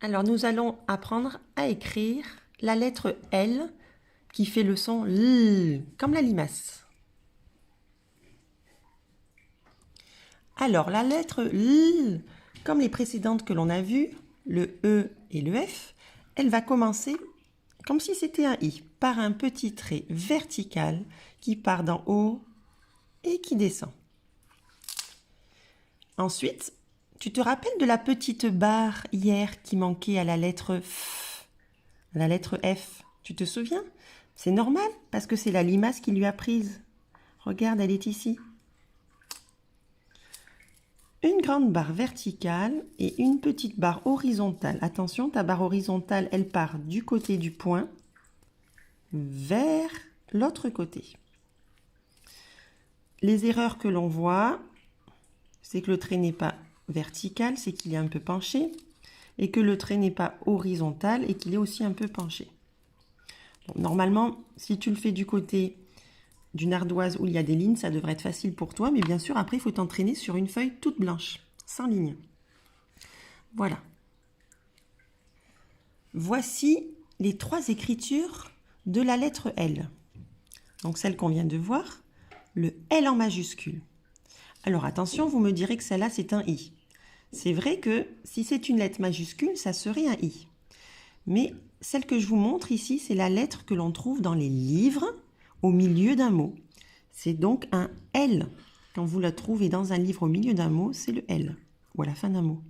Alors, nous allons apprendre à écrire la lettre L qui fait le son L, comme la limace. Alors, la lettre L, comme les précédentes que l'on a vues, le E et le F, elle va commencer comme si c'était un I, par un petit trait vertical qui part d'en haut et qui descend. Ensuite, tu te rappelles de la petite barre hier qui manquait à la lettre F, tu te souviens? C'est normal parce que c'est la limace qui lui a prise. Regarde, elle est ici. Une grande barre verticale et une petite barre horizontale. Attention, ta barre horizontale, elle part du côté du point vers l'autre côté. Les erreurs que l'on voit, c'est que le trait n'est pas vertical, c'est qu'il est un peu penché, et que le trait n'est pas horizontal et qu'il est aussi un peu penché. Bon, normalement, si tu le fais du côté d'une ardoise où il y a des lignes, ça devrait être facile pour toi, mais bien sûr, après, il faut t'entraîner sur une feuille toute blanche, sans ligne. Voilà. Voici les trois écritures de la lettre L. Donc, celle qu'on vient de voir, le L en majuscule. Alors, attention, vous me direz que celle-là, c'est un I. C'est vrai que si c'est une lettre majuscule, ça serait un I. Mais celle que je vous montre ici, c'est la lettre que l'on trouve dans les livres au milieu d'un mot. C'est donc un L. Quand vous la trouvez dans un livre au milieu d'un mot, c'est le L, ou à la fin d'un mot.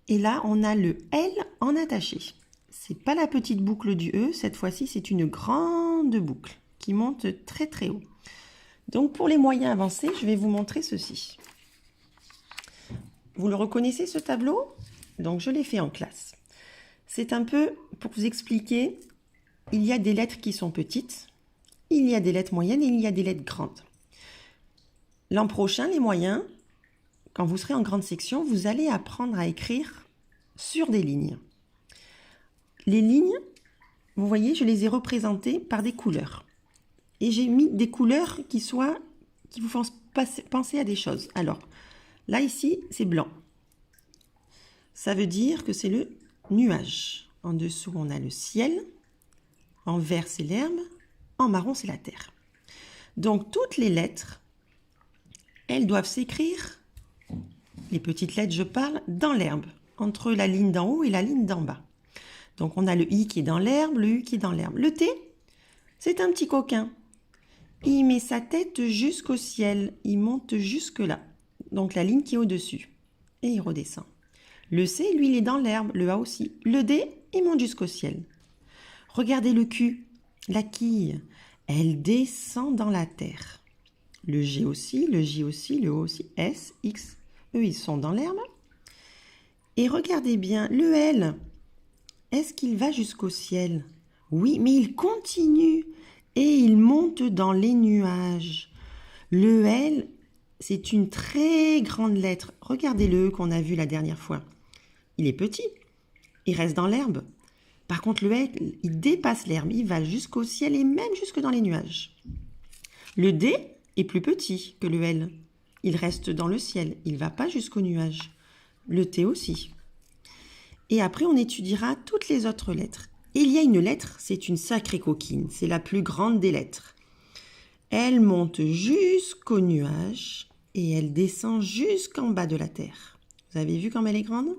Et là, on a le L en attaché. C'est pas la petite boucle du E, cette fois-ci, c'est une grande boucle qui monte très très haut. Donc pour les moyens avancés, je vais vous montrer ceci. Vous le reconnaissez ce tableau? Donc je l'ai fait en classe. C'est un peu pour vous expliquer, il y a des lettres qui sont petites, il y a des lettres moyennes et il y a des lettres grandes. L'an prochain, les moyens, quand vous serez en grande section, vous allez apprendre à écrire sur des lignes. Les lignes, vous voyez, je les ai représentées par des couleurs. Et j'ai mis des couleurs qui vous font penser à des choses. Alors, là, ici, c'est blanc. Ça veut dire que c'est le nuage. En dessous, on a le ciel. En vert, c'est l'herbe. En marron, c'est la terre. Donc, toutes les lettres, elles doivent s'écrire, les petites lettres, je parle, dans l'herbe, entre la ligne d'en haut et la ligne d'en bas. Donc, on a le I qui est dans l'herbe, le U qui est dans l'herbe. Le T, c'est un petit coquin. Il met sa tête jusqu'au ciel. Il monte jusque là. Donc, la ligne qui est au-dessus. Et il redescend. Le C, lui, il est dans l'herbe. Le A aussi. Le D, il monte jusqu'au ciel. Regardez le Q, la quille. Elle descend dans la terre. Le G aussi, le J aussi, le O aussi. S, X, eux, ils sont dans l'herbe. Et regardez bien, le L, est-ce qu'il va jusqu'au ciel? Oui, mais il continue et il monte dans les nuages. Le L, c'est une très grande lettre. Regardez le E qu'on a vu la dernière fois. Il est petit, il reste dans l'herbe. Par contre, le L, il dépasse l'herbe, il va jusqu'au ciel et même jusque dans les nuages. Le D est plus petit que le L. Il reste dans le ciel, il ne va pas jusqu'aux nuages. Le T aussi. Et après, on étudiera toutes les autres lettres. Et il y a une lettre, c'est une sacrée coquine, c'est la plus grande des lettres. Elle monte jusqu'aux nuages et elle descend jusqu'en bas de la terre. Vous avez vu comme elle est grande?